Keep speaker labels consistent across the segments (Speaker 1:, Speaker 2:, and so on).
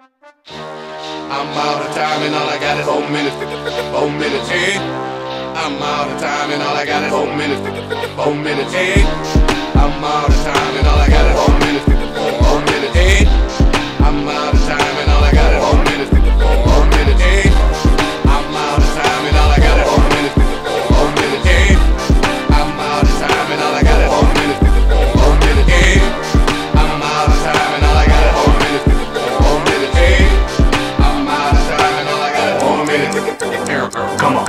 Speaker 1: I'm out of time and all I got is 4 minutes. 4 minutes, eh? I'm out of time and all I got is 4 minutes. 4 minutes, eh? I'm out of time and all I got is 4 minutes. 4 minutes, eh? I'm out of time and all I got is 4 minutes. 4 minutes, eh? I'm out of time and all I got is 4 minutes. 4 minutes, eh? I'm out of time and all I got is 4 minutes. 4 minutes, eh? I'm out of time and all I got is 4 minutes. 4 minutes, eh? I'm out of time and all I got is 4 minutes. Here, girl, come on.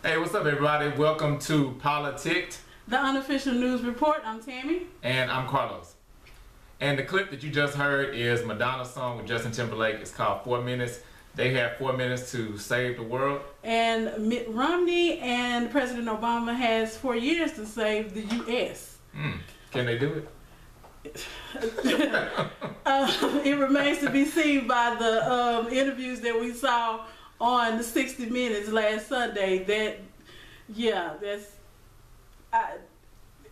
Speaker 2: Hey, what's up, everybody? Welcome to Politicked,
Speaker 3: the Unofficial News Report. I'm Tammy.
Speaker 2: and I'm Carlos. And the clip that you just heard is Madonna's song with Justin Timberlake. It's called 4 Minutes. They have 4 minutes to save the world.
Speaker 3: And Mitt Romney and President Obama has 4 years to save the U.S.
Speaker 2: Can they do it?
Speaker 3: It remains to be seen by the interviews that we saw on the 60 Minutes last Sunday.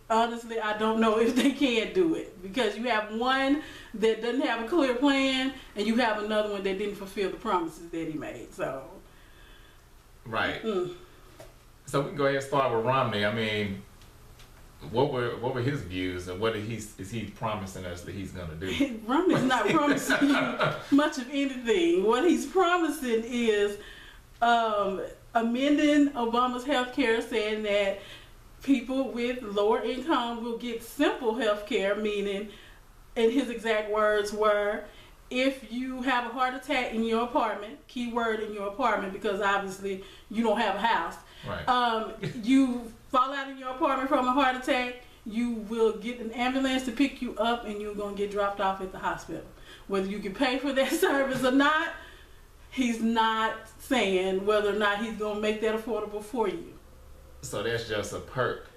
Speaker 3: Honestly, I don't know if they can do it, because you have one that doesn't have a clear plan, and you have another one that didn't fulfill the promises that he made. So,
Speaker 2: Right. So we can go ahead and start with Romney. I mean, what were his views, and what is he promising us that he's going to do?
Speaker 3: Romney's not promising you much of anything. What he's promising is amending Obama's health care, saying that people with lower income will get simple health care, meaning, and his exact words were, if you have a heart attack in your apartment, keyword in your apartment, because obviously you don't have a house.
Speaker 2: Right.
Speaker 3: You fall out in your apartment from a heart attack, you will get an ambulance to pick you up, and you're going to get dropped off at the hospital. Whether you can pay for that service or not, he's not saying whether or not he's going to make that affordable for you.
Speaker 2: So that's just a perk.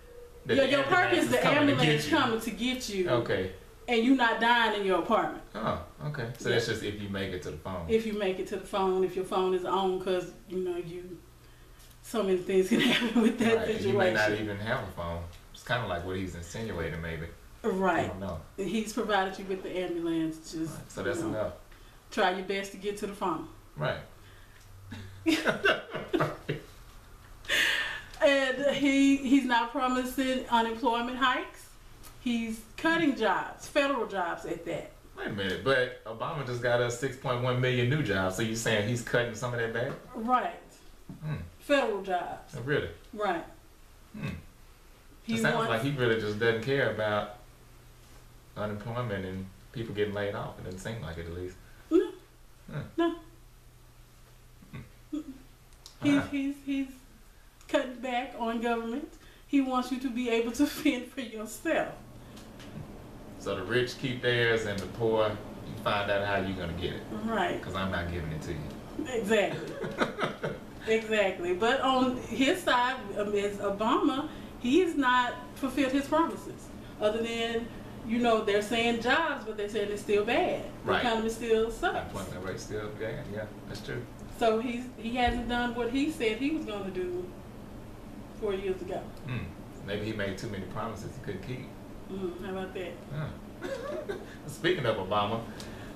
Speaker 3: Yeah, your perk is the ambulance coming to get you.
Speaker 2: Okay.
Speaker 3: And you not dying in your apartment.
Speaker 2: Oh, okay. So that's just if you make it to the phone.
Speaker 3: If you make it to the phone, if your phone is on, because so many things can happen with that situation.
Speaker 2: You may not even have a phone. It's kind of like what he's insinuating, maybe.
Speaker 3: Right.
Speaker 2: I don't know.
Speaker 3: He's provided you with the ambulance. Just
Speaker 2: right. So that's enough.
Speaker 3: Try your best to get to the phone.
Speaker 2: Right.
Speaker 3: And he's not promising unemployment hikes. He's cutting jobs, federal jobs at that.
Speaker 2: Wait a minute, but Obama just got us 6.1 million new jobs, so you're saying he's cutting some of that back?
Speaker 3: Right. Federal jobs.
Speaker 2: Oh, really?
Speaker 3: Right.
Speaker 2: It sounds like he really just doesn't care about unemployment and people getting laid off. It doesn't seem like it, at least.
Speaker 3: No. He's cutting back on government. He wants you to be able to fend for yourself. So
Speaker 2: the rich keep theirs and the poor, you find out how you're going to get it.
Speaker 3: Right.
Speaker 2: Because I'm not giving it to you.
Speaker 3: Exactly. Exactly. But on his side, as Obama, he has not fulfilled his promises. Other than, they're saying jobs, but they're saying it's still bad.
Speaker 2: Right.
Speaker 3: The economy still sucks.
Speaker 2: Unemployment rate still bad. Yeah, that's true.
Speaker 3: So he hasn't done what he said he was going to do 4 years ago.
Speaker 2: Maybe he made too many promises he couldn't keep.
Speaker 3: How about that?
Speaker 2: Speaking of Obama,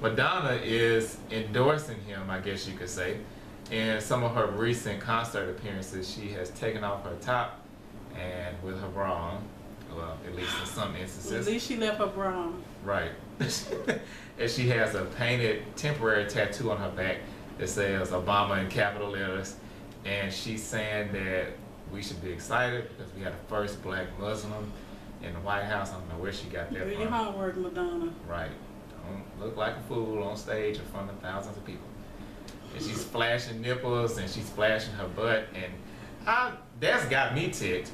Speaker 2: Madonna is endorsing him, I guess you could say. In some of her recent concert appearances, she has taken off her top and with her bra on. Well, at least in some instances.
Speaker 3: At least she left her bra on.
Speaker 2: Right. And she has a painted temporary tattoo on her back that says Obama in capital letters. And she's saying that we should be excited because we had the first black Muslim in the White House. I don't know where she got that from.
Speaker 3: Do your homework, Madonna.
Speaker 2: Right. Don't look like a fool on stage in front of thousands of people. And she's flashing nipples and she's flashing her butt. And that's got me ticked.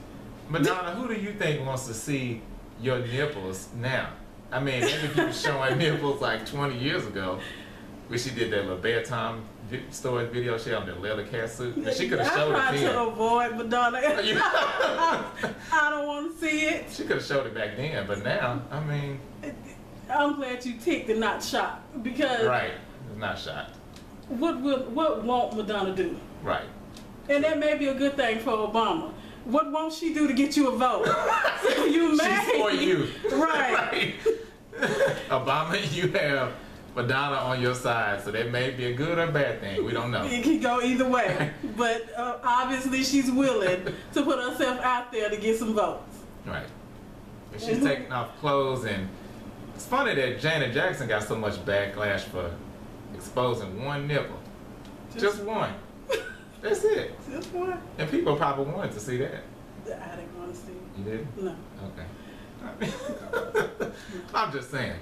Speaker 2: Madonna, who do you think wants to see your nipples now? I mean, maybe you were showing nipples like 20 years ago. When she did that little bedtime story video, she had on that leather cat suit. And she could have showed it then.
Speaker 3: I tried to avoid Madonna. I don't want to see it.
Speaker 2: She could have showed it back then, but now, I mean...
Speaker 3: I'm glad you ticked and not shocked, because...
Speaker 2: Right, not shocked.
Speaker 3: What won't Madonna do?
Speaker 2: Right.
Speaker 3: And that may be a good thing for Obama. What won't she do to get you a vote? So you mad?
Speaker 2: She's for you.
Speaker 3: Right.
Speaker 2: Obama, you have Madonna on your side, so that may be a good or bad thing. We don't know.
Speaker 3: It can go either way. But obviously she's willing to put herself out there to get some votes.
Speaker 2: Right. But she's taking off clothes, and it's funny that Janet Jackson got so much backlash for exposing one nipple. Just one. That's it.
Speaker 3: Just one.
Speaker 2: And people probably wanted to see that.
Speaker 3: I didn't want to see it.
Speaker 2: You did?
Speaker 3: No.
Speaker 2: Okay. I'm just saying.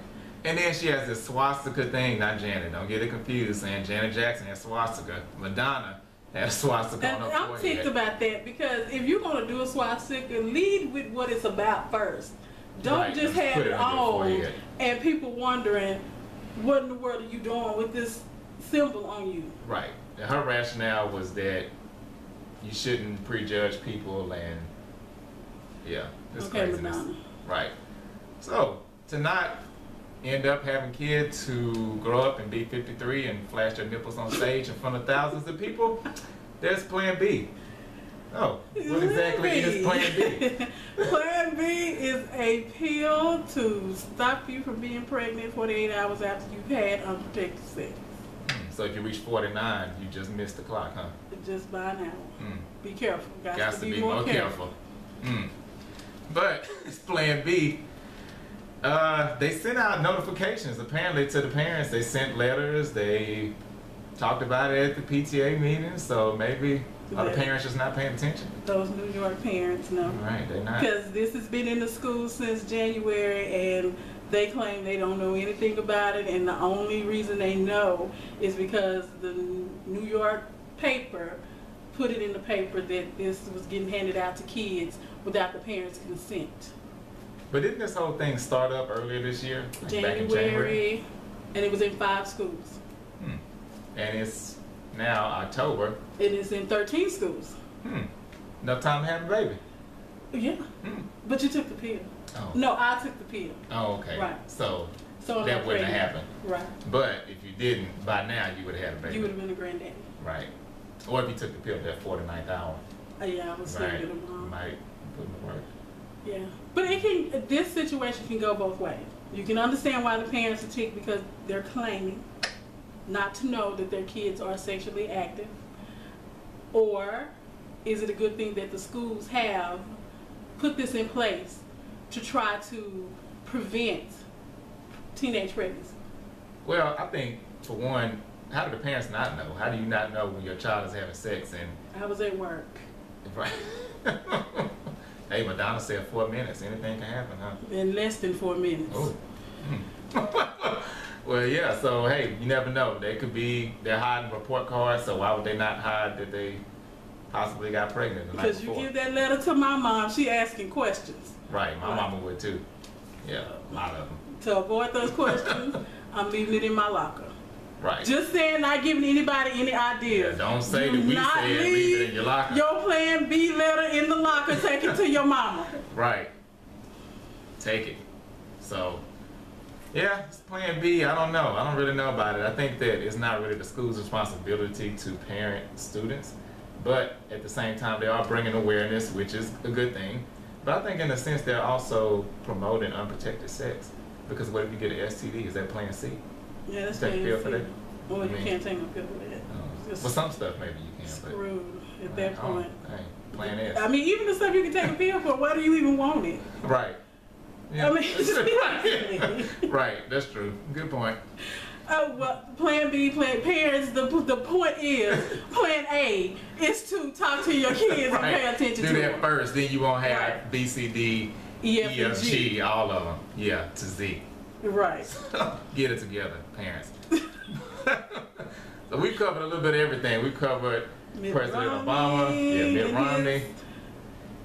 Speaker 2: And then she has this swastika thing, not Janet, don't get it confused, saying Janet Jackson has swastika. Madonna has swastika
Speaker 3: And
Speaker 2: on her
Speaker 3: I'm
Speaker 2: forehead.
Speaker 3: ticked about that because if you're going to do a swastika, lead with what it's about first. Don't
Speaker 2: Right,
Speaker 3: just
Speaker 2: just
Speaker 3: have
Speaker 2: put
Speaker 3: it
Speaker 2: it on your
Speaker 3: on
Speaker 2: forehead.
Speaker 3: and people wondering what in the world are you doing with this symbol on you.
Speaker 2: Right. And her rationale was that you shouldn't prejudge people, and yeah, it's
Speaker 3: Okay,
Speaker 2: craziness.
Speaker 3: Madonna.
Speaker 2: Right. So, to not end up having kids who grow up and be 53 and flash their nipples on stage in front of thousands of people, there's Plan B. Oh, what exactly is Plan B?
Speaker 3: Plan B is a pill to stop you from being pregnant 48 hours after you've had unprotected sex.
Speaker 2: So if you reach 49, you just missed the clock, huh?
Speaker 3: Just by now.
Speaker 2: Mm.
Speaker 3: Be careful.
Speaker 2: Got to be more careful. But it's Plan B. They sent out notifications apparently to the parents. They sent letters. They talked about it at the PTA meeting. So maybe the parents just not paying attention.
Speaker 3: Those New York parents, no.
Speaker 2: Right, they're not.
Speaker 3: Because this has been in the schools since January, and they claim they don't know anything about it, and the only reason they know is because the New York paper put it in the paper that this was getting handed out to kids without the parents' consent.
Speaker 2: But didn't this whole thing start up earlier this year? Like back in January?
Speaker 3: January, and it was in 5 schools.
Speaker 2: And it's now October.
Speaker 3: It is in 13 schools.
Speaker 2: Enough time to have a baby.
Speaker 3: Yeah. But you took the pill.
Speaker 2: Oh.
Speaker 3: No, I took the pill.
Speaker 2: Oh, okay.
Speaker 3: Right.
Speaker 2: So
Speaker 3: I'm
Speaker 2: that
Speaker 3: not
Speaker 2: wouldn't have
Speaker 3: pregnant.
Speaker 2: happened.
Speaker 3: Right.
Speaker 2: But if you didn't, by now you would have had a baby.
Speaker 3: You would have been a granddaddy.
Speaker 2: Right. Or if you took the pill at that 49th hour.
Speaker 3: Yeah, I was
Speaker 2: Right.
Speaker 3: thinking of mom.
Speaker 2: Might put in the work.
Speaker 3: Yeah, but it can. This situation can go both ways. You can understand why the parents are ticked because they're claiming not to know that their kids are sexually active, or is it a good thing that the schools have put this in place to try to prevent teenage pregnancy?
Speaker 2: Well, I think for one, how do the parents not know? How do you not know when your child is having sex? And
Speaker 3: I was at work.
Speaker 2: right. Hey, Madonna said 4 minutes. Anything can happen, huh?
Speaker 3: In less than 4 minutes.
Speaker 2: Oh. Well, yeah. So hey, you never know. They're hiding report cards. So why would they not hide that they possibly got pregnant the night
Speaker 3: Because you
Speaker 2: before?
Speaker 3: give that letter to my mom, she asking questions.
Speaker 2: Right. My mama would too. Yeah, a lot of them.
Speaker 3: To avoid those questions, I'm leaving it in my locker.
Speaker 2: Right.
Speaker 3: Just saying, not giving anybody any ideas.
Speaker 2: Yeah, don't say
Speaker 3: Do
Speaker 2: that we
Speaker 3: not
Speaker 2: said leave it in your locker.
Speaker 3: Your Plan B letter in the locker, take it to your mama.
Speaker 2: Right. Take it. So, yeah, it's Plan B. I don't know. I don't really know about it. I think that it's not really the school's responsibility to parent students. But at the same time, they are bringing awareness, which is a good thing. But I think in a sense, they're also promoting unprotected sex. Because what if you get an STD? Is that Plan C?
Speaker 3: Yeah, that's
Speaker 2: Take a
Speaker 3: Plan
Speaker 2: pill
Speaker 3: C.
Speaker 2: for that?
Speaker 3: Well,
Speaker 2: I
Speaker 3: you
Speaker 2: mean-
Speaker 3: can't take no pill for that.
Speaker 2: Well, some stuff maybe you can.
Speaker 3: Screwed at
Speaker 2: But,
Speaker 3: that point.
Speaker 2: Hey, Plan S.
Speaker 3: I mean, even the stuff you can take a pill for, why do you even want it?
Speaker 2: Right. Yeah.
Speaker 3: I mean,
Speaker 2: Right, that's true. Good point.
Speaker 3: oh, well, Plan B, parents, the point is, Plan A is to talk to your kids and pay attention
Speaker 2: Do
Speaker 3: to
Speaker 2: that
Speaker 3: them.
Speaker 2: first, then you won't have
Speaker 3: Right.
Speaker 2: B, C, D,
Speaker 3: E, F, and G.
Speaker 2: all of them. Yeah, to Z.
Speaker 3: Right.
Speaker 2: Get it together, parents. So we covered a little bit of everything. We covered
Speaker 3: Mitt
Speaker 2: President
Speaker 3: Romney
Speaker 2: Obama, Mitt
Speaker 3: and
Speaker 2: Romney,
Speaker 3: his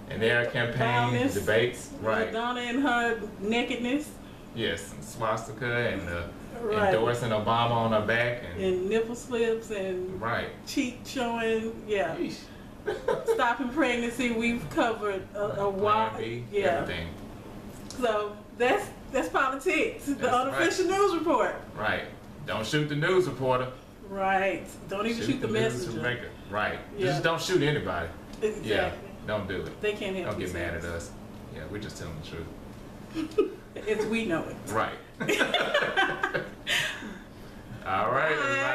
Speaker 2: and their campaign
Speaker 3: violence.
Speaker 2: debates. Right.
Speaker 3: Madonna and her nakedness.
Speaker 2: Yes, and swastika and
Speaker 3: Right.
Speaker 2: endorsing Obama on her back
Speaker 3: And nipple slips and
Speaker 2: right.
Speaker 3: cheek showing. Yeah.
Speaker 2: Yeesh.
Speaker 3: Stopping pregnancy. We've covered a
Speaker 2: Plan
Speaker 3: wide.
Speaker 2: B,
Speaker 3: Yeah.
Speaker 2: everything.
Speaker 3: So that's politics. The
Speaker 2: That's
Speaker 3: unofficial news report.
Speaker 2: Right. Don't shoot the news reporter.
Speaker 3: Right. Don't even shoot the
Speaker 2: news
Speaker 3: messenger.
Speaker 2: maker. Right.
Speaker 3: Yeah.
Speaker 2: Just don't shoot anybody.
Speaker 3: Exactly.
Speaker 2: Yeah. Don't do it.
Speaker 3: They can't help
Speaker 2: Don't get mad at
Speaker 3: themselves.
Speaker 2: us. Yeah, we're just telling the truth.
Speaker 3: It's we know it.
Speaker 2: Right. All right, everybody.